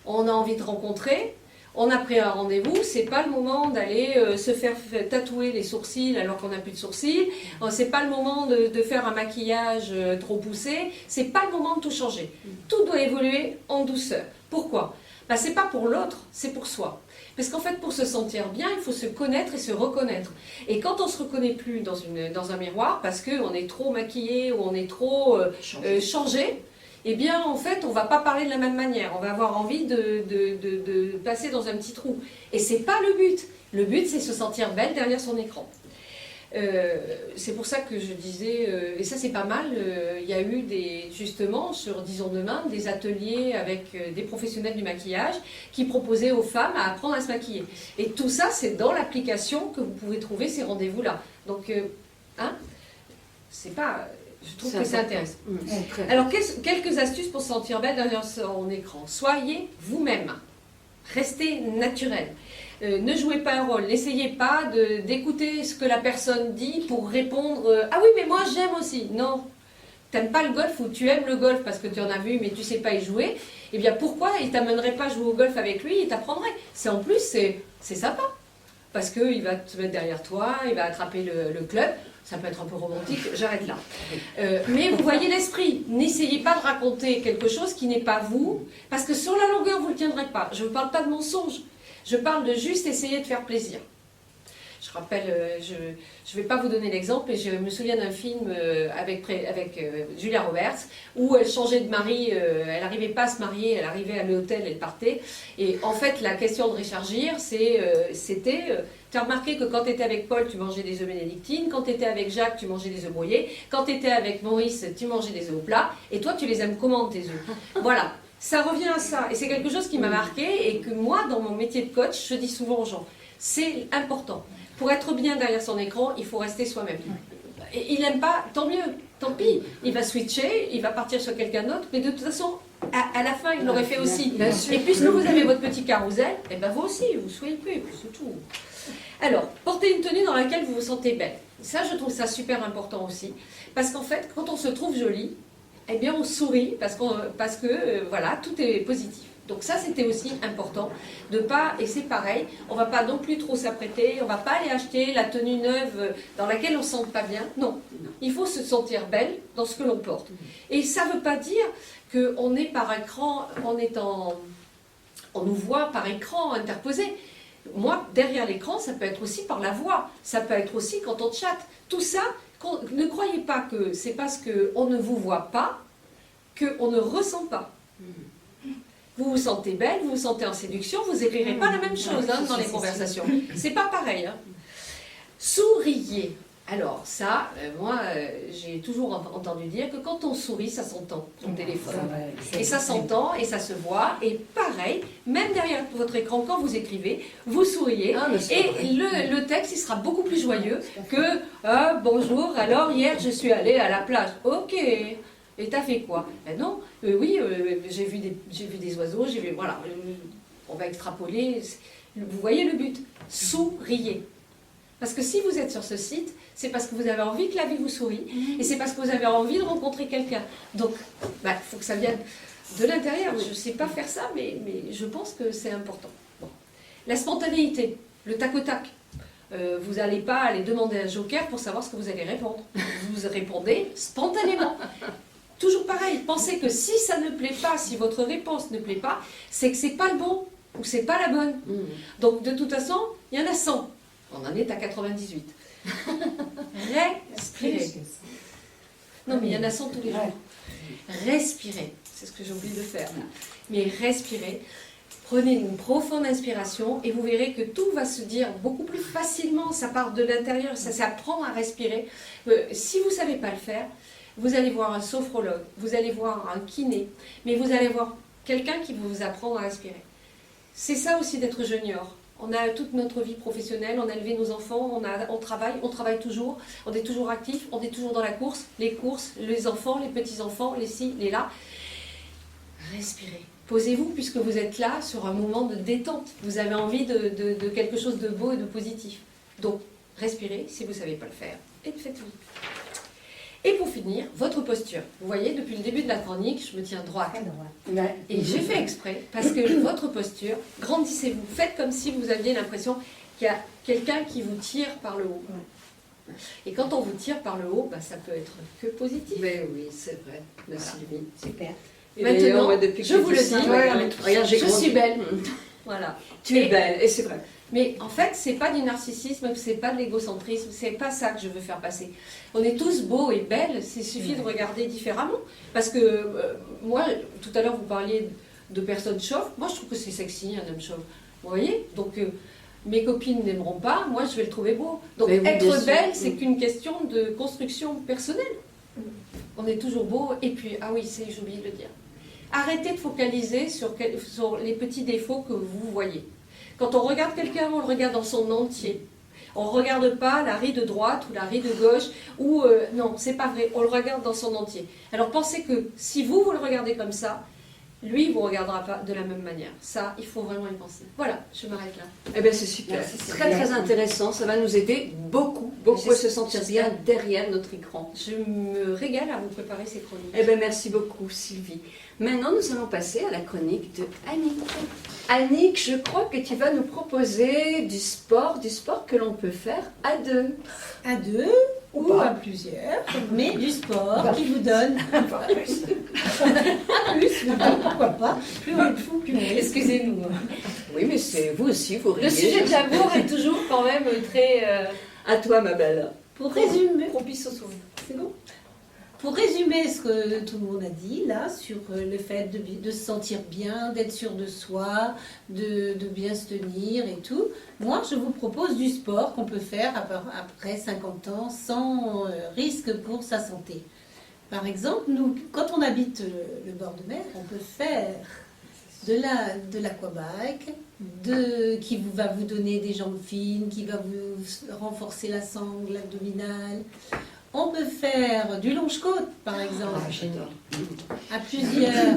On a envie de rencontrer, on a pris un rendez-vous, c'est pas le moment d'aller se faire tatouer les sourcils alors qu'on n'a plus de sourcils, c'est pas le moment de faire un maquillage trop poussé, c'est pas le moment de tout changer. Tout doit évoluer en douceur. Pourquoi ? C'est pas pour l'autre, c'est pour soi. Parce qu'en fait, pour se sentir bien, il faut se connaître et se reconnaître. Et quand on se reconnaît plus dans un miroir, parce qu'on est trop maquillé ou on est trop changé, eh bien, en fait, on va pas parler de la même manière. On va avoir envie de passer dans un petit trou. Et c'est pas le but. Le but, c'est se sentir belle derrière son écran. C'est pour ça que je disais, et ça c'est pas mal, il y a eu justement sur Disons Demain des ateliers avec des professionnels du maquillage qui proposaient aux femmes à apprendre à se maquiller. Et tout ça, c'est dans l'application que vous pouvez trouver ces rendez-vous-là. Donc, c'est pas... Je trouve que c'est intéressant. Alors, quelques astuces pour se sentir belle derrière son écran. Soyez vous-même. Restez naturel. Ne jouez pas un rôle. N'essayez pas d'écouter ce que la personne dit pour répondre « Ah oui, mais moi j'aime aussi ». Non. T'aimes pas le golf ou tu aimes le golf parce que tu en as vu mais tu sais pas y jouer. Eh bien, pourquoi il t'amènerait pas jouer au golf avec lui, il t'apprendrait. En plus, c'est sympa. Parce qu'il va te mettre derrière toi, il va attraper le club. Ça peut être un peu romantique, j'arrête là. Mais vous voyez l'esprit. N'essayez pas de raconter quelque chose qui n'est pas vous, parce que sur la longueur, vous ne le tiendrez pas. Je ne parle pas de mensonge. Je parle de juste essayer de faire plaisir. Je rappelle, je ne vais pas vous donner l'exemple, mais je me souviens d'un film avec Julia Roberts, où elle changeait de mari, elle n'arrivait pas à se marier, elle arrivait à l'hôtel, elle partait. Et en fait, la question de réchargir, c'était... Tu as remarqué que quand tu étais avec Paul, tu mangeais des œufs bénédictines, quand tu étais avec Jacques, tu mangeais des œufs brouillés, quand tu étais avec Maurice, tu mangeais des œufs au plat, et toi, tu les aimes comment tes œufs? Voilà, ça revient à ça. Et c'est quelque chose qui m'a marqué et que moi, dans mon métier de coach, je dis souvent aux gens, c'est important. Pour être bien derrière son écran, il faut rester soi-même. Et il n'aime pas, tant mieux, tant pis. Il va switcher, il va partir sur quelqu'un d'autre, mais de toute façon, à la fin, il l'aurait fait aussi. Et puisque vous avez votre petit carrousel, et ben vous aussi, vous soyez plus, c'est tout. Alors, portez une tenue dans laquelle vous vous sentez belle. Ça, je trouve ça super important aussi. Parce qu'en fait, quand on se trouve jolie, eh bien on sourit parce que voilà, tout est positif. Donc ça, c'était aussi important de pas, et c'est pareil, on va pas non plus trop s'apprêter, on va pas aller acheter la tenue neuve dans laquelle on se sent pas bien. Non, il faut se sentir belle dans ce que l'on porte. Et ça veut pas dire qu'on est par écran, on nous voit par écran interposé. Moi, derrière l'écran, ça peut être aussi par la voix, ça peut être aussi quand on chatte. Tout ça, ne croyez pas que c'est parce qu'on ne vous voit pas qu'on ne ressent pas. Vous vous sentez belle, vous vous sentez en séduction, vous n'écrirez pas la même chose dans les conversations. C'est pas pareil. Hein. Souriez. Alors ça, moi, j'ai toujours entendu dire que quand on sourit, ça s'entend au téléphone. Et ça s'entend et ça se voit. Et pareil, même derrière votre écran, quand vous écrivez, vous souriez. Et le texte, il sera beaucoup plus joyeux que bonjour, alors hier, je suis allée à la plage. Ok. Et t'as fait quoi? Ben non, oui, j'ai vu des oiseaux, voilà, on va extrapoler. Vous voyez le but? Souriez. Parce que si vous êtes sur ce site, c'est parce que vous avez envie que la vie vous sourie, et c'est parce que vous avez envie de rencontrer quelqu'un. Donc, il faut que ça vienne de l'intérieur. Je ne sais pas faire ça, mais je pense que c'est important. Bon. La spontanéité, le tac au tac. Vous n'allez pas aller demander un joker pour savoir ce que vous allez répondre. Vous répondez spontanément. Toujours pareil, pensez que si ça ne plaît pas, si votre réponse ne plaît pas, c'est que c'est pas le bon ou c'est pas la bonne. Donc de toute façon, il y en a 100. On en est à 98. Respirez. Non mais il y en a 100 tous les jours. Respirez. C'est ce que j'ai oublié de faire. Mais respirez. Prenez une profonde inspiration et vous verrez que tout va se dire beaucoup plus facilement. Ça part de l'intérieur, ça s'apprend à respirer. Si vous ne savez pas le faire, vous allez voir un sophrologue, vous allez voir un kiné, mais vous allez voir quelqu'un qui va vous apprendre à respirer. C'est ça aussi d'être junior. On a toute notre vie professionnelle, on a élevé nos enfants, on travaille toujours, on est toujours actif, on est toujours dans la course, les enfants, les petits-enfants, les ci, les là. Respirez. Posez-vous puisque vous êtes là sur un moment de détente. Vous avez envie de quelque chose de beau et de positif. Donc, respirez si vous ne savez pas le faire et faites-le. Et pour finir, votre posture. Vous voyez, depuis le début de la chronique, je me tiens droite. Et j'ai fait exprès, parce que votre posture, grandissez-vous. Faites comme si vous aviez l'impression qu'il y a quelqu'un qui vous tire par le haut. Et quand on vous tire par le haut, ça peut être que positif. Mais oui, c'est vrai. Merci Sylvie. Super. Maintenant, je vous le dis, regarde, je suis belle. Voilà. Tu es belle, et c'est vrai. Mais en fait, c'est pas du narcissisme, c'est pas de l'égocentrisme, c'est pas ça que je veux faire passer. On est tous beaux et belles, il suffit de regarder différemment. Parce que moi, tout à l'heure, vous parliez de personnes chauves. Moi, je trouve que c'est sexy, un homme chauve. Vous voyez? Donc, mes copines n'aimeront pas, moi, je vais le trouver beau. Donc, oui, être belle, c'est qu'une question de construction personnelle. On est toujours beau. Et puis, ah oui, j'ai oublié de le dire. Arrêtez de focaliser sur les petits défauts que vous voyez. Quand on regarde quelqu'un, on le regarde dans son entier. On ne regarde pas la ride de droite ou la ride de gauche, ou non, c'est pas vrai, on le regarde dans son entier. Alors pensez que si vous le regardez comme ça, lui, il ne vous regardera pas de la même manière. Ça, il faut vraiment y penser. Voilà, je m'arrête là. Eh bien, c'est super. C'est très, très intéressant. Ça va nous aider beaucoup à se sentir bien derrière notre écran. Je me régale à vous préparer ces chroniques. Eh bien, merci beaucoup, Sylvie. Maintenant, nous allons passer à la chronique de Annick. Annick, je crois que tu vas nous proposer du sport que l'on peut faire à deux. À deux ou à plusieurs, mais du sport qui vous donne plus, pourquoi pas, plus on est fou, plus on est. Excusez-nous. Oui, mais c'est vous aussi, vous riez. Le sujet de l'amour est toujours quand même très... À toi, ma belle. Pour résumer, propice au sourire. c'est bon. Pour résumer ce que tout le monde a dit là, sur le fait de se sentir bien, d'être sûr de soi, de bien se tenir et tout, moi je vous propose du sport qu'on peut faire après 50 ans sans risque pour sa santé. Par exemple, nous, quand on habite le bord de mer, on peut faire de l'aquabike, qui va vous donner des jambes fines, qui va vous renforcer la sangle abdominale. On peut faire du longe-côte, par exemple, à plusieurs.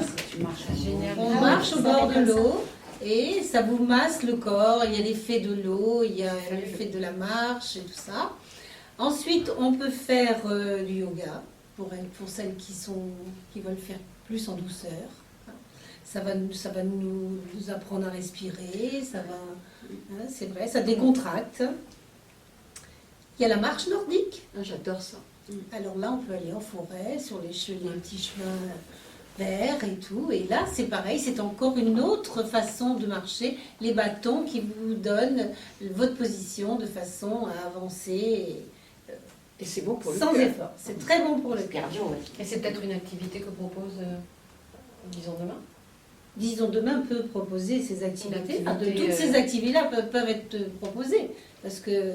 On marche au bord de l'eau et ça vous masse le corps. Il y a l'effet de l'eau, il y a l'effet de la marche et tout ça. Ensuite, on peut faire du yoga. pour elles, pour celles qui veulent faire plus en douceur. Ça va nous apprendre à respirer, ça va, hein, c'est vrai, ça décontracte. Il y a la marche nordique. Ah, j'adore ça. Alors là, on peut aller en forêt, sur les petits chemins verts et tout. Et là, c'est pareil, c'est encore une autre façon de marcher. Les bâtons qui vous donnent votre position de façon à avancer Et c'est bon pour le sans cœur. effort. C'est très bon pour le cœur. Cardio, ouais. Et c'est peut-être une activité que propose, disons demain. Disons, demain peut proposer ces activités. Une activité, Toutes ces activités-là peuvent être proposées. Parce que,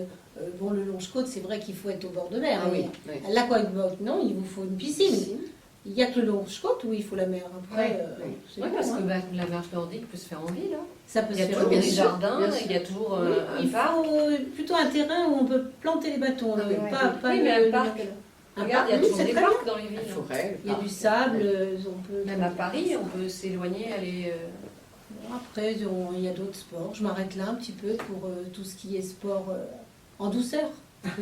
bon, le longe-côte, c'est vrai qu'il faut être au bord de mer. Ah oui, Mais oui. à l'aquaboat, non, il vous faut une piscine. Il n'y a que le longe-côte où il faut la mer. Après, oui. Oui, parce bon, que hein. la marche nordique peut se faire en ville. Hein. Ça peut Il se y a faire toujours bien des sûr. jardins, bien sûr. il y a toujours Oui, un il parc. faut plutôt un terrain où on peut planter les bâtons. Ah oui, oui. Pas Oui, mais un parc. Un Regarde, il y a parc, toujours c'est des très parcs dans les villes. La forêt, Il y a du sable, on peut... Même à Paris, on peut s'éloigner, aller. Bon, après, il y a d'autres sports. Je m'arrête là un petit peu pour tout ce qui est sport en douceur.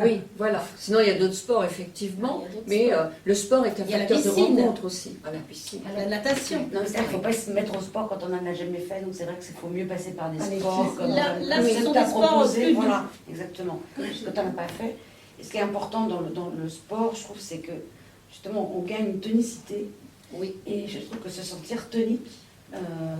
Oui, voilà. Sinon, il y a d'autres sports, effectivement. Il y a d'autres Mais sports. le sport est un Il y a la facteur de piscine. rencontre aussi. À la piscine. La natation. Non, mais il ne faut pas se mettre au sport quand on n'en a jamais fait, donc c'est vrai qu'il faut mieux passer par des Allez, sports comme là, comme ce ceux sont que tu as des sports proposés, plus voilà, exactement, quand on n'a pas fait. Et ce qui est important dans le sport, je trouve, c'est que justement, on gagne une tonicité. Oui. Et je trouve que se sentir tonique,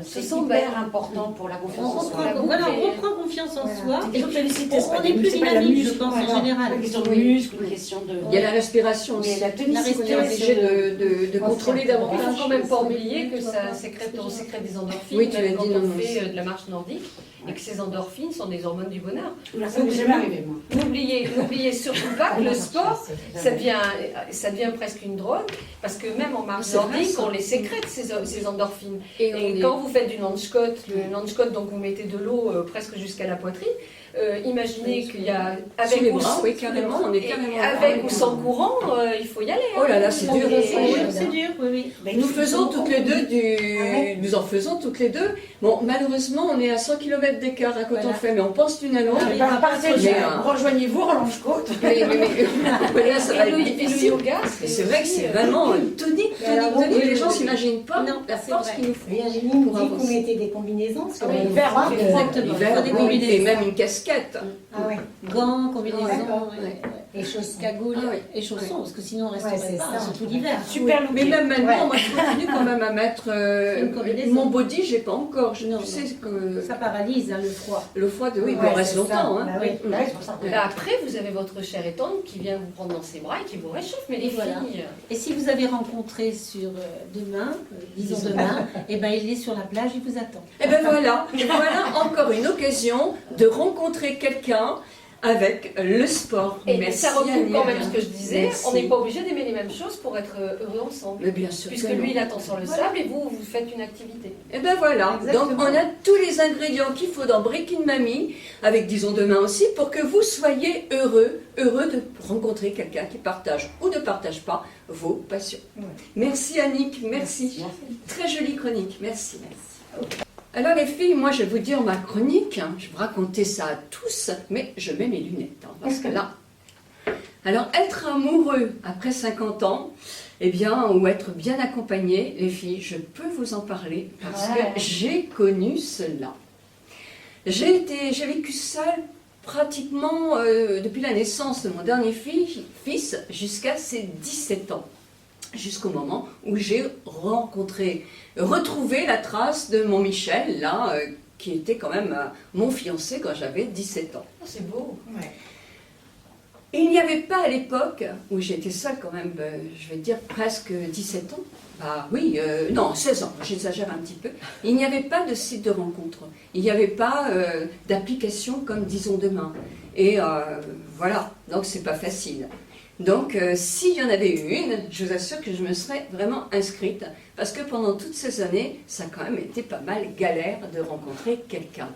c'est sent hyper bien. important pour la On confiance en soi. reprend, voilà, on reprend confiance en soi. C'est une tonicité, on est plus dynamique, je pense, en général. Une question de Oui. muscle, une question de... Il y a la respiration Mais aussi. la tonicité, On est obligé de contrôler Il ne faut davantage. quand même pas oublier que ça sécrète, on sécrète des endorphines, Oui, tu même l'as quand dit, on non, fait mais de la marche nordique, et que ces endorphines sont des hormones du bonheur. Là, ça m'est jamais arrivé, moi. N'oubliez surtout pas que le sport, ça devient presque une drogue, parce que même en marche C'est vrai, nordique, ça. on les sécrète, ces endorphines. Et on Et est- quand vous faites du Nanchkot, le Nanchkot, donc vous mettez de l'eau presque jusqu'à la poitrine, imaginez qu'il y a Sous les ou bras, sans- oui, carrément, on est et carrément... avec ou sans courant, il faut y aller. hein. Oh là là, c'est dur. Et- C'est dur, oui, oui. Nous faisons toutes les deux nous en faisons toutes les deux. Bon, malheureusement, on est à 100 km d'écart quand Voilà. on fait, mais on pense l'une à l'autre. Ah oui. Rejoignez-vous, Roland-Côte. Là, ça va Et être le difficile. yoga, Mais c'est vrai que c'est aussi, vraiment tonique. Les gens ne s'imaginent pas Non, la c'est force vrai. qu'il nous faut. Virginie nous Pour dit que vous avancer. mettez des combinaisons. Parce que Ah oui, là, l'hiver, hein, exactement. L'hiver, Il faut des oui, combinaisons. et même une casquette. Ah ouais. Gants, combinaisons, D'accord, ouais, ouais. Et choses cagoules Ah oui. et chaussons, parce que sinon on resterait Ouais, c'est pas, ça. surtout l'hiver. Super Mais looké. même maintenant, Ouais. moi je continue quand même à mettre Une combinaison. mon body, j'ai pas encore. Non, Tu sais que Ça paralyse hein, le froid. le froid de oui, Ouais, mais on reste c'est longtemps. ça. Hein. Bah oui. Ouais, c'est pour ça. Ouais. Après, vous avez votre chère et tendre qui vient vous prendre dans ses bras et qui vous réchauffe. Mais les Et voilà. filles, Et si vous avez rencontré sur demain, disons demain, et ben il est sur la plage, il vous attend. Et ben voilà, et voilà encore une occasion de rencontrer quelqu'un avec le sport. et Merci, ça recoupe Annie. quand même ce que je disais, Merci. on n'est pas obligé d'aimer les mêmes choses pour être heureux ensemble. Mais bien sûr. Puisque que non. lui, il attend sur le sable et vous, vous faites une activité. Et ben voilà, Exactement. donc on a tous les ingrédients qu'il faut dans Breaking Mamie, avec disons demain aussi, pour que vous soyez heureux de rencontrer quelqu'un qui partage ou ne partage pas vos passions. Ouais. Merci Annick, merci. Merci. Très jolie chronique, merci. Alors les filles, moi je vais vous dire ma chronique, hein. Je vais vous raconter ça à tous, mais je mets mes lunettes, hein, parce que là... Alors être amoureux après 50 ans, eh bien, ou être bien accompagné, les filles, je peux vous en parler, parce Ouais. que j'ai connu cela. J'ai vécu seule pratiquement depuis la naissance de mon dernier fils jusqu'à ses 17 ans. Jusqu'au moment où j'ai retrouvé la trace de mon Michel, là, qui était quand même mon fiancé quand j'avais 17 ans. Oh, c'est beau. Ouais. Il n'y avait pas à l'époque, où j'étais seule quand même, je vais dire presque 17 ans, bah oui, non, 16 ans, j'exagère un petit peu, il n'y avait pas de site de rencontre, il n'y avait pas d'application comme disons demain. Et voilà, donc c'est pas facile. Donc s'il y en avait eu une, je vous assure que je me serais vraiment inscrite, parce que pendant toutes ces années, ça a quand même été pas mal galère de rencontrer quelqu'un.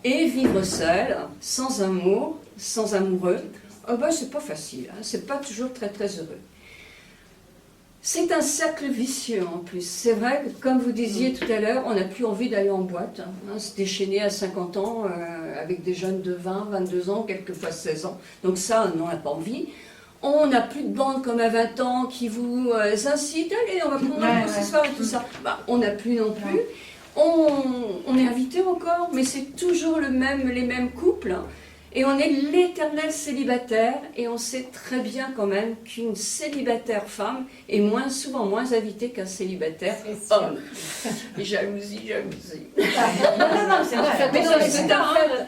Et vivre seul, sans amour, sans amoureux, oh ben, c'est pas facile, hein, c'est pas toujours très très heureux. C'est un cercle vicieux en plus. C'est vrai que, comme vous disiez tout à l'heure, on n'a plus envie d'aller en boîte, hein, se déchaîner à 50 ans avec des jeunes de 20, 22 ans, quelquefois 16 ans. Donc ça, on n'en a pas envie. On n'a plus de bande comme à 20 ans qui vous incite, allez, on va prendre un coup ce soir et tout ça. Bah, on n'a plus non plus. On est invité encore, mais c'est toujours les mêmes couples. Et on est l'éternel célibataire, et on sait très bien quand même qu'une célibataire femme est souvent moins invitée qu'un célibataire homme. Jalousie. Non, c'est vrai. Mais non, mais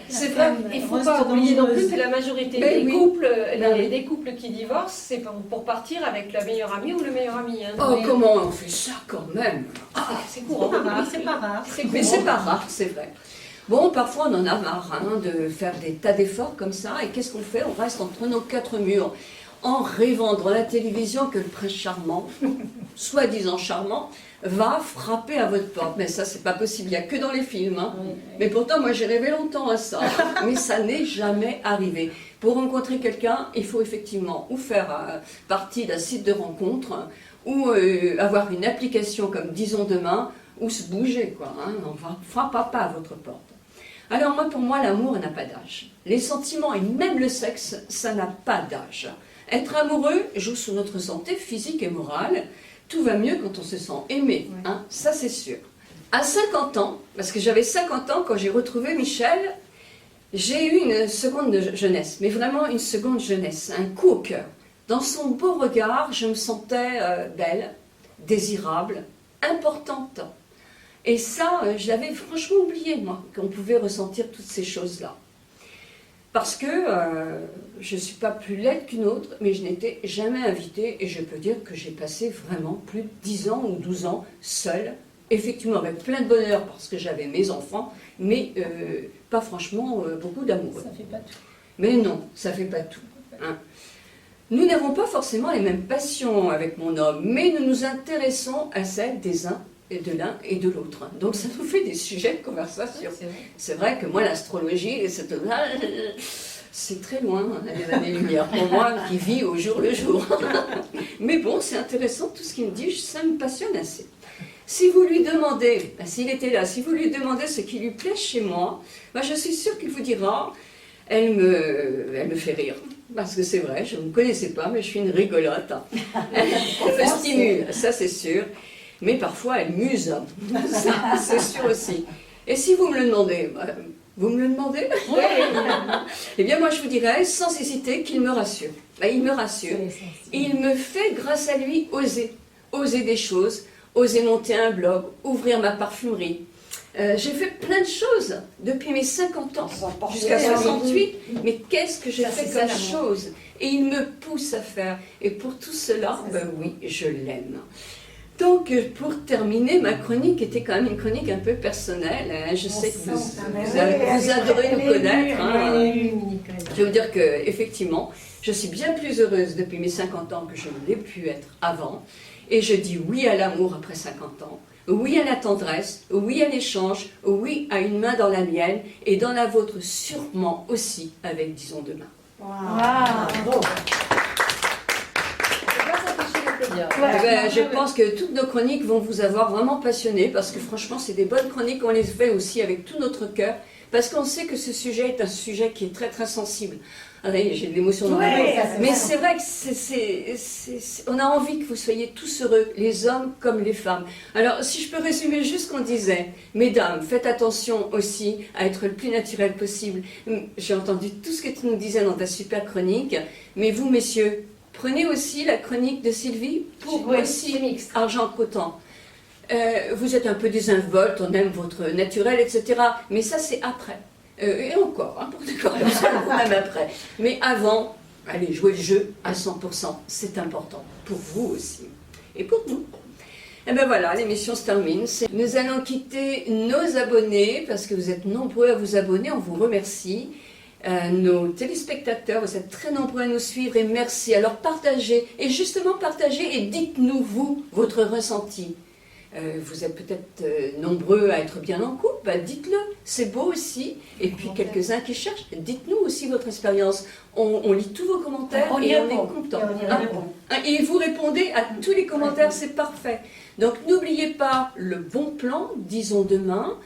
c'est vrai. Il ne faut pas oublier non plus que la majorité des couples qui divorcent, c'est pour partir avec la meilleure amie ou le meilleur ami. Hein. Oh, comment on fait ça quand même? C'est courant. C'est pas rare. Mais c'est pas rare, c'est vrai. Bon, parfois on en a marre de faire des tas d'efforts comme ça, et qu'est-ce qu'on fait? On reste entre nos quatre murs, en rêvant devant la télévision que le prince charmant, soi-disant charmant, va frapper à votre porte. Mais ça, c'est pas possible, il n'y a que dans les films. Hein. Mais pourtant, moi j'ai rêvé longtemps à ça, mais ça n'est jamais arrivé. Pour rencontrer quelqu'un, il faut effectivement ou faire partie d'un site de rencontre, ou avoir une application comme Disons Demain, ou se bouger, quoi. Hein. On ne frappera pas à votre porte. Alors pour moi, l'amour n'a pas d'âge. Les sentiments et même le sexe, ça n'a pas d'âge. Être amoureux joue sur notre santé physique et morale. Tout va mieux quand on se sent aimé, hein, ça c'est sûr. À 50 ans, parce que j'avais 50 ans quand j'ai retrouvé Michel, j'ai eu une seconde jeunesse, mais vraiment une seconde jeunesse, un coup au cœur. Dans son beau regard, je me sentais belle, désirable, importante. Et ça, je l'avais franchement oublié, moi, qu'on pouvait ressentir toutes ces choses-là. Parce que je ne suis pas plus laide qu'une autre, mais je n'étais jamais invitée, et je peux dire que j'ai passé vraiment plus de 10 ans ou 12 ans seule, effectivement avec plein de bonheur parce que j'avais mes enfants, mais pas franchement beaucoup d'amour. Ça fait pas tout. Mais non, ça fait pas tout. Hein. Nous n'avons pas forcément les mêmes passions avec mon homme, mais nous nous intéressons à celles des uns et de l'un et de l'autre. Donc ça nous fait des sujets de conversation. C'est vrai que moi, l'astrologie, c'est très loin, des années-lumière pour moi qui vis au jour le jour. Mais bon, c'est intéressant, tout ce qu'il me dit, ça me passionne assez. Si vous lui demandez, s'il était là, si vous lui demandez ce qui lui plaît chez moi, je suis sûre qu'il vous dira, elle me fait rire. Parce que c'est vrai, je ne me connaissais pas, mais je suis une rigolote. Elle me stimule, ça c'est sûr. Mais parfois elle muse, ça c'est sûr aussi. Et si vous me le demandez, vous me le demandez? Oui. Eh bien moi je vous dirais, sans hésiter, qu'il me rassure. Il me rassure. Il me fait, grâce à lui, oser des choses, oser monter un blog, ouvrir ma parfumerie. J'ai fait plein de choses depuis mes 50 ans, jusqu'à 68, mais qu'est-ce que j'ai fait comme chose? Et il me pousse à faire. Et pour tout cela, oui, je l'aime. Donc, pour terminer, ma chronique était quand même une chronique un peu personnelle. Hein. Je sais que vous adorez nous connaître. Hein. Je vais vous dire qu'effectivement, je suis bien plus heureuse depuis mes 50 ans que je ne l'ai pu être avant. Et je dis oui à l'amour après 50 ans. Oui à la tendresse, oui à l'échange, oui à une main dans la mienne et dans la vôtre sûrement aussi avec Disons Demain. Wow. Je pense que toutes nos chroniques vont vous avoir vraiment passionné parce que franchement c'est des bonnes chroniques, on les fait aussi avec tout notre cœur parce qu'on sait que ce sujet est un sujet qui est très très sensible. Allez, j'ai de l'émotion dans la voix. Mais c'est vrai que on a envie que vous soyez tous heureux, les hommes comme les femmes. Alors, si je peux résumer juste ce qu'on disait, mesdames, faites attention aussi à être le plus naturel possible. J'ai entendu tout ce que tu nous disais dans ta super chronique, mais vous, messieurs, prenez aussi la chronique de Sylvie pour aussi argent comptant. Vous êtes un peu désinvolte, on aime votre naturel, etc. Mais ça, c'est après. Et encore, hein, pour décorer ça, même après. Mais avant, allez, jouer le jeu à 100%, c'est important. Pour vous aussi. Et pour nous. Et bien voilà, l'émission se termine. Nous allons quitter nos abonnés, parce que vous êtes nombreux à vous abonner, on vous remercie. Nos téléspectateurs, vous êtes très nombreux à nous suivre et merci. Alors partagez, et justement partagez et dites-nous, vous, votre ressenti. Vous êtes peut-être nombreux à être bien en couple, dites-le, c'est beau aussi. Et puis quelques-uns qui cherchent, dites-nous aussi votre expérience. On lit tous vos commentaires et on est content. Et vous répondez à tous les commentaires, c'est parfait. Donc n'oubliez pas le bon plan, Disons Demain.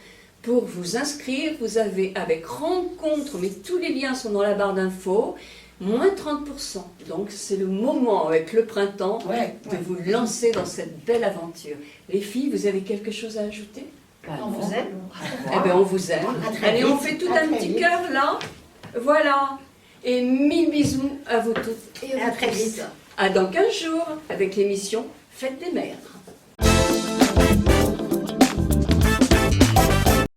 Pour vous inscrire, vous avez avec rencontre, mais tous les liens sont dans la barre d'infos. moins 30%. Donc c'est le moment avec le printemps Ouais, de vous lancer dans cette belle aventure. Les filles, vous avez quelque chose à ajouter? On vous aime. Eh bien, on vous aime. À très Allez, on vite. fait tout À un très petit vite. cœur là. Voilà. Et 1000 bisous à vous toutes et à À vous très tous. vite. À dans 15 jours avec l'émission Fête des mères.